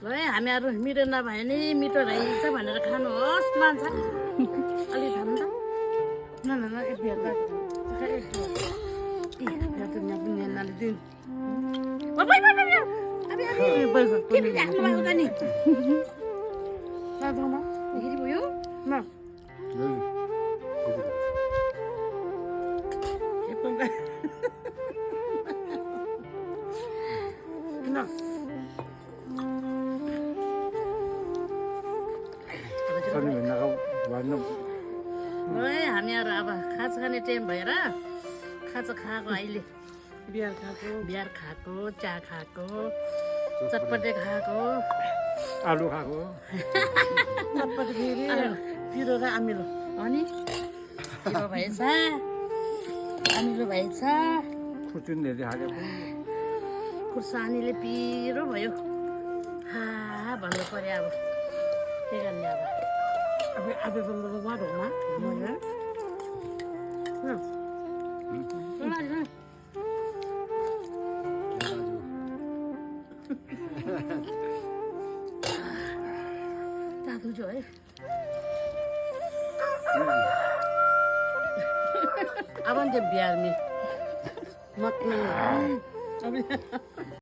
ल है हामीहरू मिठो नभए नि मिठो रहेछ भनेर खानुहोस् मान्छ अलि खानु त न न न एक बिहार हामीहरू अब खाजा खाने टाइम भएर खाजा खाएको अहिले बिहार खाएको चिया खाएको चटपटे खाएको आलु खाएको चटपटे फेरि पिरो र अमिलो अनि पिरो भएछ अमिलो भएछ खुर्चुनले खाएको खुर्सानीले पिरो भयो भन्नु पर्यो अब के गर्ने अब अब वहाँ ढोमा तातो जो है अब बिहार में मत में